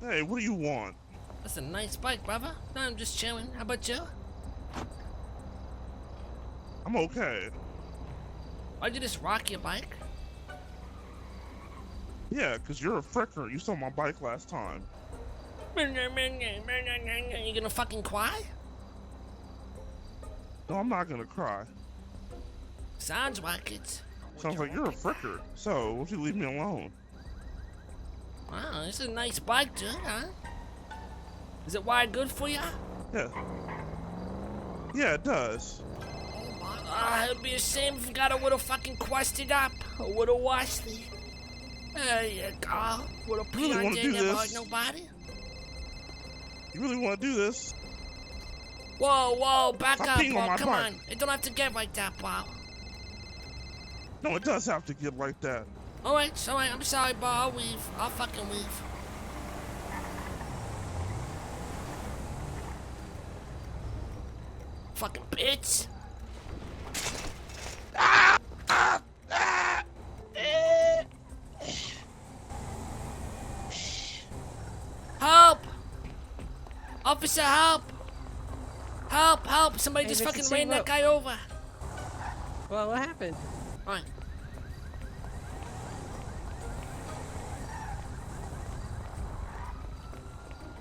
Hey, what do you want? That's a nice bike, brother. No, I'm just chilling. How about you? I'm okay. Why'd you just rock your bike? Yeah, because you're a fricker. You stole my bike last time. You gonna fucking cry? No, I'm not gonna cry. Sounds like it. Sounds like you're a fricker. So, won't you leave me alone? Wow, this is a nice bike, dude, huh? Is it wired good for you? Yeah. Yeah, it does. It'd be a shame if you got a little fucking crusted up. A little washed. There you go. Little pee really on wanna there, do never this? hurt nobody. You really want to do this? Whoa, back Stop up, peeing on bro. my Come bike. on. It don't have to get like that, bro. No, it does have to get like that. Alright, I'm sorry, bro. I'll leave. I'll fucking leave. Fucking bitch. Help! Officer, help! Help! Somebody just fucking ran that guy over. Well, what happened? Alright.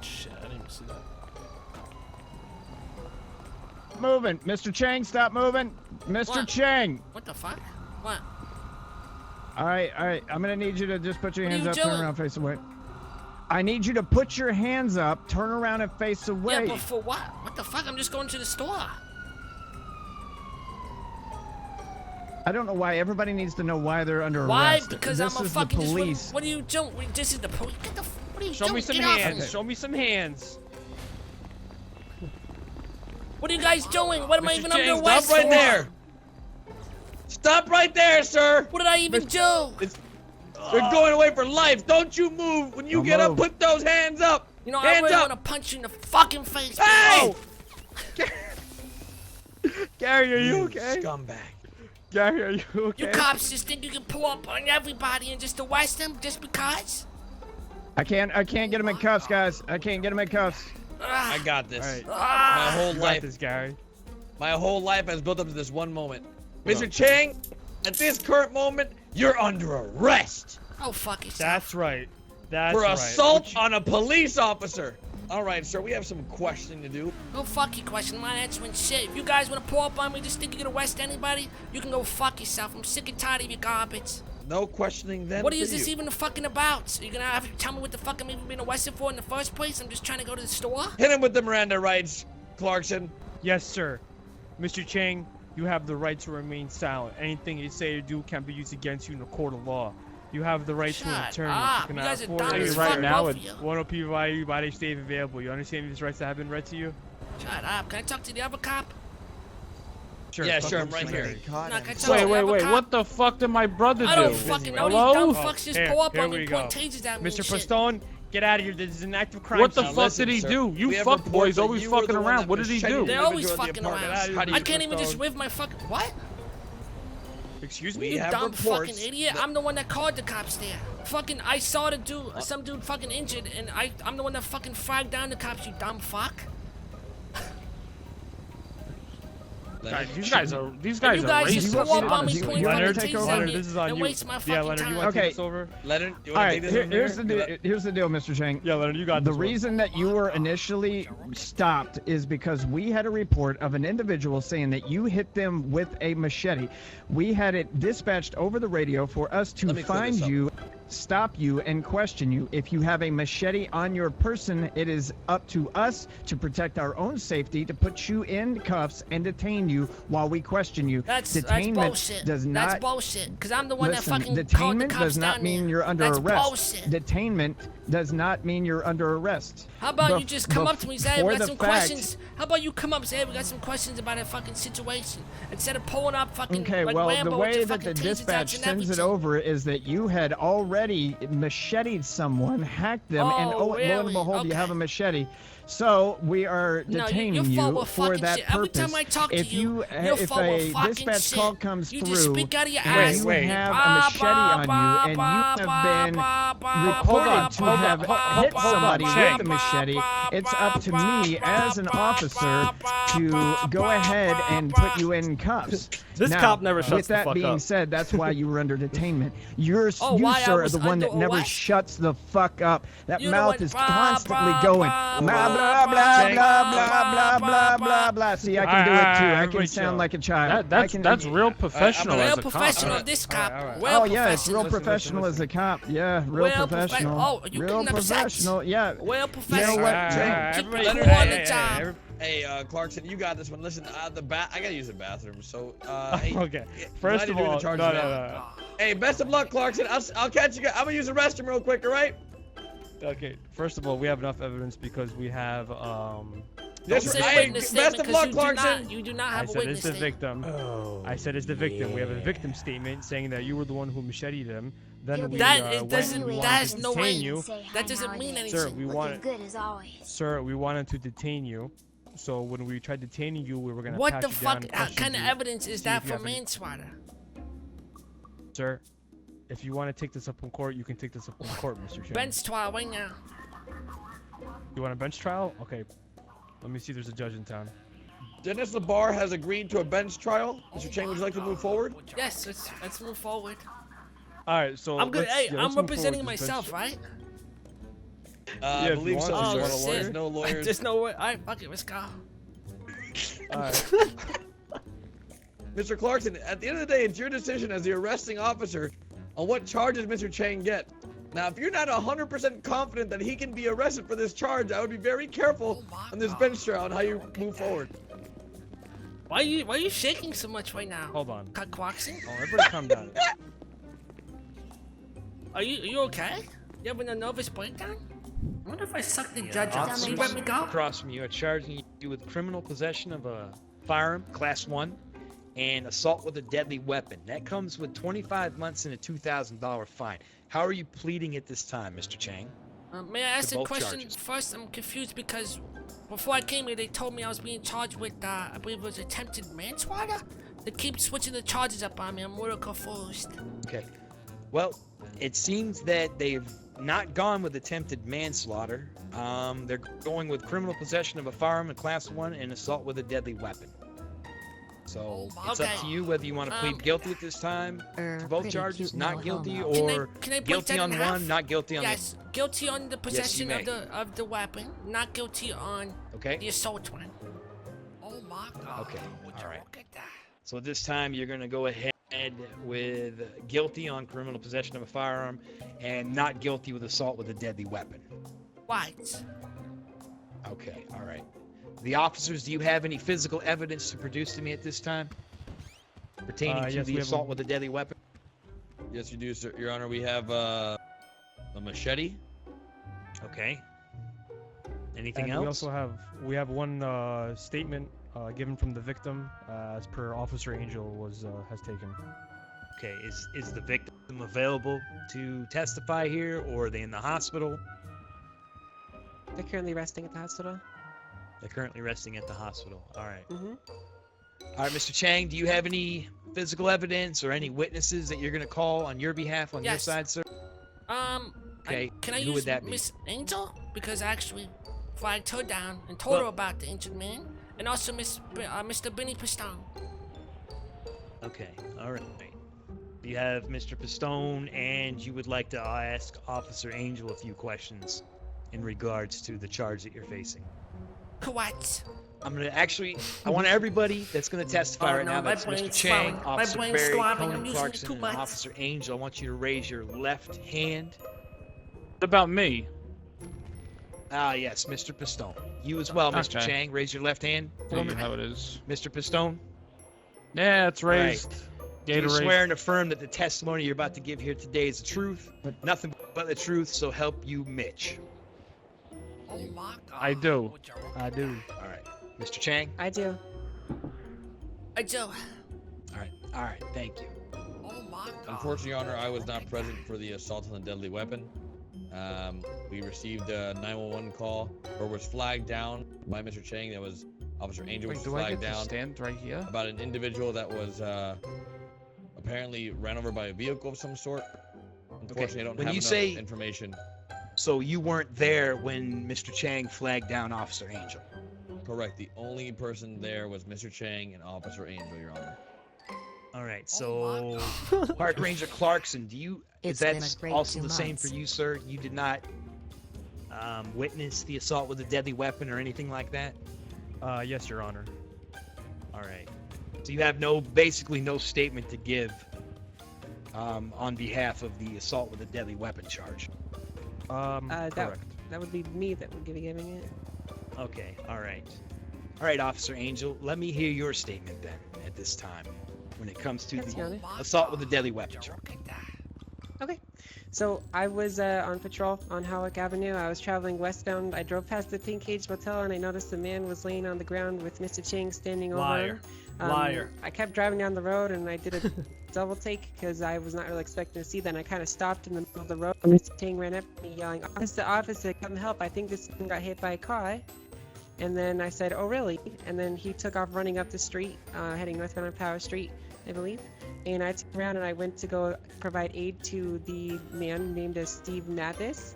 Shit, I didn't even see that. Moving. Mr. Chang, stop moving. Mr. What? Chang. What the fuck? What? All right. I'm going to need you to just put your What are hands you up, turn doing? around, face away. I need you to put your hands up, turn around, and face away. Yeah, but for what? What the fuck? I'm just going to the store. I don't know why. Everybody needs to know why they're under Why? arrest. Because this I'm a is fucking... the police. What are you doing? This is the police. Get the... What are you doing? Show me some Get off hands. me. Show me some hands. What are you guys doing? What am I Mr. even Chang, under arrest stop right for? there. Stop right there, sir. What did I even do? You're going away for life. Don't you move. When you Don't get up, move. put those hands up. You know, I Hands really up. want to punch you in the fucking face. Hey! Gary, are you You okay? scumbag. Gary, are you okay? You cops just think you can pull up on everybody and just arrest them just because? I can't get him in cuffs, guys. I can't get him in cuffs. I got this. All right. My whole You got life, this, Gary. my whole life has built up to this one moment. Mr. Chang, at this current moment, you're under arrest Oh, fuck it. That's right. That's for right. assault on a police officer. All right, sir, we have some questioning to do. Go fuck your question. I'm not answering shit. If you guys want to pull up on me, just think you can arrest anybody, you can go fuck yourself. I'm sick and tired of your garbage. No questioning then. What for is this you. even fucking about? So you're gonna have to tell me what the fuck I'm even being arrested for in the first place? I'm just trying to go to the store? Hit him with the Miranda rights, Clarkson. Yes, sir. Mr. Chang, you have the right to remain silent. Anything you say or do can be used against you in a court of law. You have the right to an Shut attorney. up. You You cannot guys are afford dumb any as right fuck, now both with of you. one OP by they stay available. You understand these rights that have been read to you? Shut up. Can I talk to the other cop? Sure. Yeah, fuck sure, Mr. I'm right Chang. here. No, can I talk to Wait, the wait, other wait. cop? What the fuck did my brother do? I don't fucking know. Hello? These dumb fucks just Here, pull up here on me we and go. point tasers at me Mr. and shit. Postone, get out of here. This is an active crime. What the scene. fuck listen, did he sir, do? You we have fuck reports boys that always you were fucking the one around. that What did he mistreated do? the They're always individual at the fucking apartment. around. How do you I can't even just Postone? whip my fucking... What? Excuse We me? have Dumb reports fucking idiot. that- I'm the one that called the cops there. Fucking, I saw the dude, some dude fucking injured, and I'm the one that fucking fragged down the cops, you dumb fuck. Guys, these guys are And racist. you guys just pull up on me, You- point you wanna fucking take tasers over? at Leonard, me, this is on and you. waste my Yeah, fucking Leonard, you time. want to Okay. take this over? Leonard, you All want to right, take this over here's the deal, Mr. Chang. Yeah, Leonard, you got The this one. reason that you were initially stopped is because we had a report of an individual saying that you hit them with a machete. We had it dispatched over the radio for us to Let me clear find this up. you, stop you, and question you. If you have a machete on your person, it is up to us to protect our own safety to put you in cuffs and detain you while we question you. That's Detainment bullshit. does not. That's bullshit. Because I'm the one Listen, that fucking called the detainment cops does not down mean there. you're under That's arrest. bullshit. Detainment does not mean you're under arrest. How about Bef- you just come up to me and say, hey, we before got the some fact- questions? How about you come up and say, hey, we got some questions about a fucking situation? Instead of pulling up fucking Okay, like well, Rambo the with way your that the fucking tasers out dispatch and sends it everything. over is that you had already already macheted someone, hacked them, and Oh, lo and really? behold, you have a Okay. machete. So we are No, detaining you're full you of for fucking that shit. Every purpose. time I talk to If you're if full of a fucking dispatch shit. call comes You through, just speak out of your and ass. you have a machete on you, and you have been reported to have hit somebody with the machete, it's up to me as an officer to go ahead and put you in cuffs. This Now, cop never shuts with the that fuck being up. said, that's why you were under detainment. You, why I sir, are was the one that under never arrest? shuts the fuck up. That You're the mouth one- is blah, constantly blah, going. blah, Blah, blah, blah, blah, blah, blah, blah, blah, blah, blah. See, I can do it too. I can Everybody sound chill. like a child. That's real professional Real as a professional, cop. this cop. All right. Real Oh yeah, it's real professional. professional as a cop. Yeah, real professional. Oh, you real getting upset? professional. Yeah. Well professional. what, Keep everybody- it cool hey, on the hey, job. Hey, Clarkson, you got this one. Listen, I gotta use the bathroom. So, hey, Okay. yeah, First glad of you're doing all, the charges no, now. no. Hey, best of luck, Clarkson. I'll catch you guys. I'm gonna use the restroom real quick, all right? Okay. First of all, we have enough evidence because we have Don't Yes, say hey, witness best statement of luck, 'cause Clarkson. you do not I have a said witness it's the statement. victim. Oh, I said it's the victim. We have a victim statement saying that you were the one who macheted him. Then we That went doesn't. and we That wanted has to no detain weight. you. That doesn't mean anything. Sir, we wanted, good as always. sir, we wanted to detain you. So when we tried detaining you, we were gonna What pat the you fuck down and kind question of you. evidence is see that if you for have any- manslaughter? Sir, if you want to take this up in court, you can take this up in court, Mr. Chang. Bench trial right now. You want a bench trial? Okay. Let me see. There's a judge in town. Dennis LeBar has agreed to a bench trial. Mr. Chang, would you like to move forward? Yes, let's move forward. All right. So I'm good. let's- Hey, yeah, I'm let's move representing forward this myself, bench. right? I if you believe so. want to. There's Oh, no lawyers. shit. No lawyers. There's no way. All right, fuck it, let's go. All right. Mr. Clarkson, at the end of the day, it's your decision as the arresting officer on what charges Mr. Chang get. Now, if you're not 100% confident that he can be arrested for this charge, I would be very careful on this bench trial and how you move forward. Why are you shaking so much right now? Hold on. Cockwaxing? Oh, everybody calm down. Are you okay? You having a nervous breakdown? I wonder if I suck the judge up. officers Will you let me go? across from you are charging you with criminal possession of a firearm, class 1, and assault with a deadly weapon. That comes with 25 months and a $2,000 fine. How are you pleading at this time, Mr. Chang? May I ask To a both question charges. first? I'm confused because before I came here, they told me I was being charged with, I believe it was attempted manslaughter. They keep switching the charges up on me. I'm a little confused. Okay. Well, it seems that they've not gone with attempted manslaughter. They're going with criminal possession of a firearm, a class 1, and assault with a deadly weapon. So it's up Okay. to you whether you want to plead guilty at this time to both charges, not guilty, or Can I break guilty that on in one, half? not guilty on Yes, guilty on the possession may. of the weapon, not guilty on the. Okay. the assault one. Oh my god. Okay, Would all you right. look at that? So this time you're going to go ahead with guilty on criminal possession of a firearm and not guilty with assault with a deadly weapon. Right. Okay, all right. The officers, do you have any physical evidence to produce to me at this time pertaining to yes, we the have assault with a deadly weapon? Yes, you do, sir. Your Honor, we have a machete. Okay. Anything And else? we have one statement given from the victim, as per Officer Angel has taken. Okay, is the victim available to testify here, or are they in the hospital? They're currently resting at the hospital. They're currently resting at the hospital. All right. Mm-hmm. All right, Mr. Chang, do you have any physical evidence or any witnesses that you're going to call on your behalf on your Yes. side, sir? Okay, Can I who use would that be? Miss Angel? Because I actually flagged her down and told her about the injured man, and also Mr. Benny Pistone. Okay, all right. You have Mr. Pistone, and you would like to ask Officer Angel a few questions in regards to the charge that you're facing. Correct. I'm gonna I want everybody that's gonna testify Oh, right no, now. my That's Mr. brain's Chang, swelling. My Officer brain's Barry, throbbing. I'm Conan using it Clarkson, too and much. Officer Angel. I want you to raise your left hand. What about me? Ah, yes, Mr. Pistone. You as well, Mr. Okay. Chang. Raise your left hand for me. how it is. Mr. Pistone. Yeah, it's raised. Do you Gatorade. swear and affirm that the testimony you're about to give here today is the truth, nothing but the truth, so help you, Mitch? Oh my god. I do. Would you look I at do. All right. Mr. Chang? I do. that? I do. All right, thank you. Oh my Unfortunately, Your Honor, I was not present for the assault on the deadly weapon. We received a 911 call, or was flagged down by Mr. Chang. That was Officer Angel was Wait, do I flagged get to down stand right here? about an individual that was apparently ran over by a vehicle of some sort. Unfortunately, I don't When have you enough say- information. So you weren't there when Mr. Chang flagged down Officer Angel. Correct. The only person there was Mr. Chang and Officer Angel, Your Honor. All right. So Park Ranger Clarkson, do you? Is It's been that a great also 2 the same for months. you, sir? You did not witness the assault with a deadly weapon or anything like that? Yes, Your Honor. All right. So you have basically no statement to give on behalf of the assault with a deadly weapon charge. Correct. That would be me that would be giving it. Okay. All right. All right, Officer Angel. Let me hear your statement then at this time when it comes to Yes, Your the Honor. assault with a deadly weapon charge. Okay. So I was on patrol on Howick Avenue. I was traveling westbound. I drove past the Pink Cage Motel and I noticed a man was laying on the ground with Mr. Chang standing over him. Liar. I kept driving down the road and I did a double take because I was not really expecting to see that. And I kind of stopped in the middle of the road. And Mr. Chang ran up to me yelling, "Officer, officer, come help. I think this man got hit by a car." And then I said, "Oh, really?" And then he took off running up the street, heading northbound on Power Street, I believe. And I turned around and I went to go provide aid to the man named as Steve Mathis.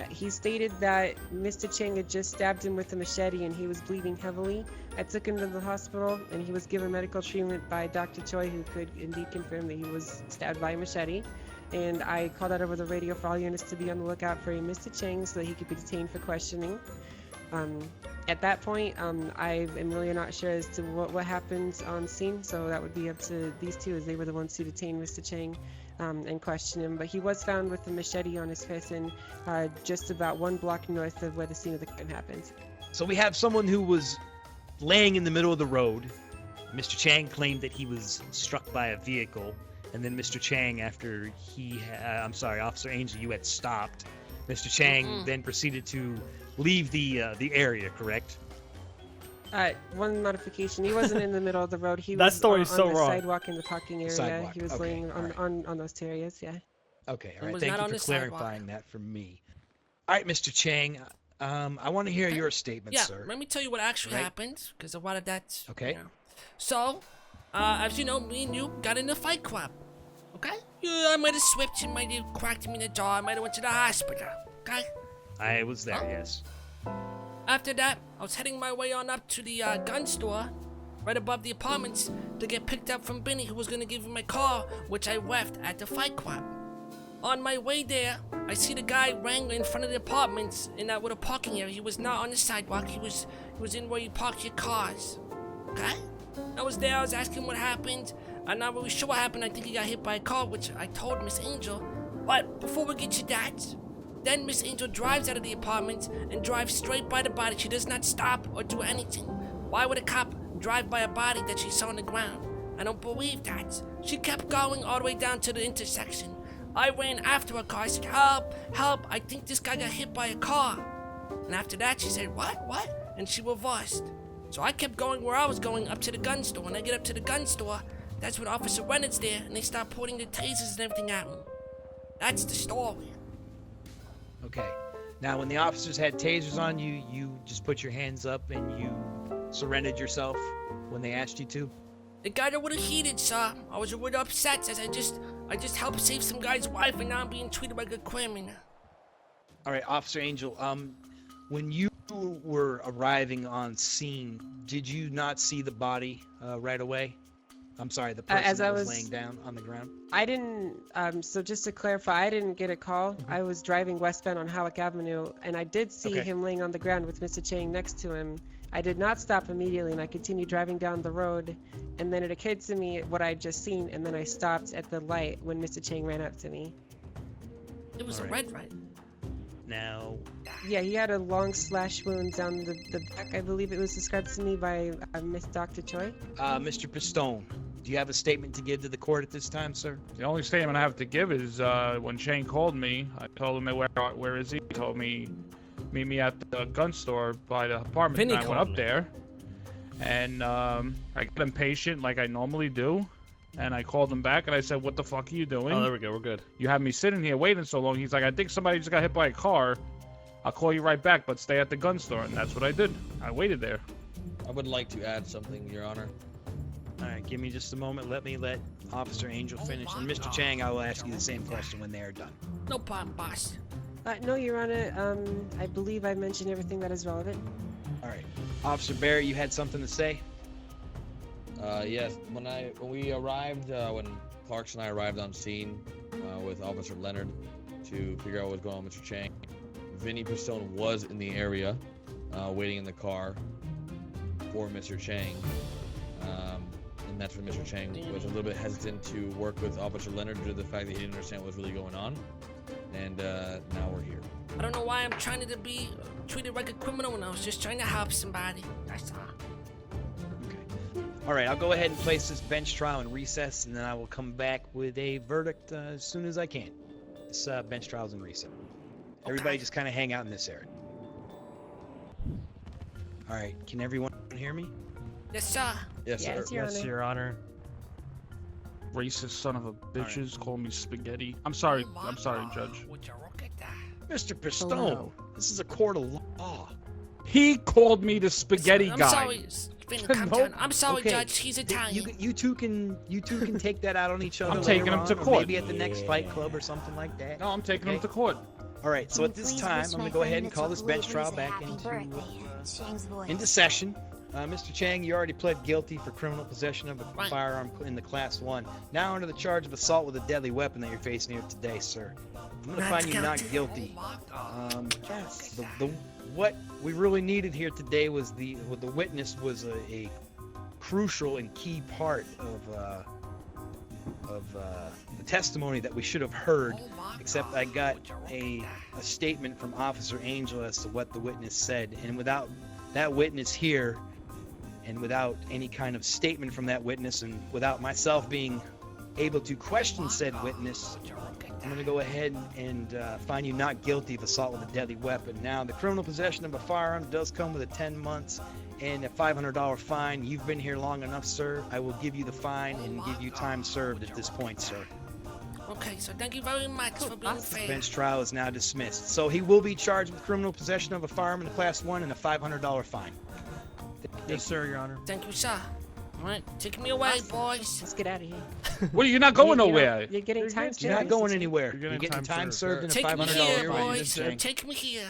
He stated that Mr. Chang had just stabbed him with a machete and he was bleeding heavily. I took him to the hospital and he was given medical treatment by Dr. Choi, who could indeed confirm that he was stabbed by a machete. And I called out over the radio for all units to be on the lookout for a Mr. Chang so that he could be detained for questioning. At that point, I am really not sure as to what happened on scene, so that would be up to these two, as they were the ones who detained Mr. Chang and questioned him. But he was found with a machete on his person just about 1 block north of where the scene of the crime happened. So we have someone who was laying in the middle of the road. Mr. Chang claimed that he was struck by a vehicle, and then Mr. Chang, after Officer Angel, you had stopped. Mr. Chang then proceeded to leave the area, correct? One modification. He wasn't in the middle of the road. He That was story on is so the wrong. sidewalk in the parking area. Sidewalk, He was okay, laying all right. on those 2 areas, yeah. Okay, all It right. was Thank not you on for the sidewalk. clarifying that for me. All right, Mr. Chang, I want to hear your statement, Yeah, sir. let me tell you what actually Right. happened, because a lot of that. Okay. So, as you know, me and you got in a fight club. Okay? Yeah, I might have slipped, you might have cracked me in the jaw, I might have went to the hospital. Okay? I was there, yes. After that, I was heading my way on up to the gun store, right above the apartments, to get picked up from Benny, who was gonna give me my car, which I left at the fight club. On my way there, I see the guy wrangling in front of the apartments in that little parking area. He was not on the sidewalk. He was in where you park your cars. Okay? I was there. I was asking what happened. I'm not really sure what happened. I think he got hit by a car, which I told Miss Angel. But before we get to that, then Miss Angel drives out of the apartment and drives straight by the body. She does not stop or do anything. Why would a cop drive by a body that she saw on the ground? I don't believe that. She kept going all the way down to the intersection. I ran after her car. I said, "Help, help, I think this guy got hit by a car." And after that, she said, what? And she reversed. So I kept going where I was going, up to the gun store. When I get up to the gun store, that's when Officer Rennett's there, and they start pointing the tasers and everything at me. That's the story. Okay. Now, when the officers had tasers on you, you just put your hands up and you surrendered yourself when they asked you to? It got a little heated, sir. I was a little upset as I just helped save some guy's wife, and now I'm being treated like a criminal. All right, Officer Angel, when you were arriving on scene, did you not see the body right away? I'm sorry, the person as I that was was- laying down on the ground? I didn't, so just to clarify, I didn't get a call. I was driving westbound on Howick Avenue, and I did see Okay. him laying on the ground with Mr. Chang next to him. I did not stop immediately, and I continued driving down the road, and then it occurred to me what I'd just seen, and then I stopped at the light when Mr. Chang ran up to me. It was All a right. red light. Now, Yeah, he had a long slash wound down the back, I believe it was described to me by Miss Dr. Choi. Mr. Pistone, do you have a statement to give to the court at this time, sir? The only statement I have to give is when Shane called me, I told him where is he? He told me meet me at the gun store by the apartment. Vinny And I went called up me. there, and I got impatient like I normally do, And I called him back and I said, what the fuck are you doing? Oh, there we go. We're good. You have me sitting here waiting so long. He's like, I think somebody just got hit by a car. I'll call you right back, but stay at the gun store. And that's what I did. I waited there. I would like to add something, Your Honor. All right, give me just a moment. Let me let Officer Angel finish. And Mr. Chang, I will ask you the same question when they are done. No problem, boss. No, Your Honor. I believe I mentioned everything that is relevant. All right. Officer Barry, you had something to say? Yes. When we arrived, when Clarkson and I arrived on scene with Officer Leonard to figure out what was going on with Mr. Chang, Vinny Pistone was in the area, waiting in the car for Mr. Chang. And that's when Mr. Chang was a little bit hesitant to work with Officer Leonard due to the fact that he didn't understand what was really going on. And now we're here. I don't know why I'm trying to be treated like a criminal when I was just trying to help somebody. That's all. All right, I'll go ahead and place this bench trial in recess, and then I will come back with a verdict as soon as I can. This bench trial's in recess. Everybody just kind of hang out in this area. All right, can everyone hear me? Yes, sir. Yes, sir. Yes, Your Yes, Honor. Your Honor. Racist son of a bitches call me spaghetti. I'm sorry, Judge. Would you look at that? Mr. Pistone, Hello. this is a court of law. He called me the spaghetti I'm guy. sorry. Vinny, calm Nope. down. I'm sorry, Okay. Judge. He's Italian. You two can take that out on each other. I'm taking later him to on, or court. Maybe at the next fight club or something like that. No, I'm taking him Okay. to court. All right, so at this Please time, wish I'm my gonna go ahead friend and call this Mr. bench Louise trial a back happy into birthday. Chang's voice. into session. Mr. Chang, you already pled guilty for criminal possession of a Right. firearm in the Class 1. Now under the charge of assault with a deadly weapon that you're facing here today, sir. I'm going to find you not guilty. What we really needed here today was the witness was a crucial and key part of the testimony that we should have heard, except I got a statement from Officer Angel as to what the witness said, and without that witness here, and without any kind of statement from that witness, and without myself being able to question said witness, I'm going to go ahead and find you not guilty of assault with a deadly weapon. Now, the criminal possession of a firearm does come with a 10 months and a $500 fine. You've been here long enough, sir. I will give you the fine and give you time served at this point, sir. Okay, so thank you very much for being The fair. bench trial is now dismissed. So he will be charged with criminal possession of a firearm in the Class 1 and a $500 fine. Yes, sir, Your Honor. Thank you, sir. All right, take me away, boys. Let's get out of here. Well, you're not going You know, nowhere. You're getting time You're not served. going anywhere. You're You're getting getting time time served. served and a Take me $500 here, fine. boys. Take me here.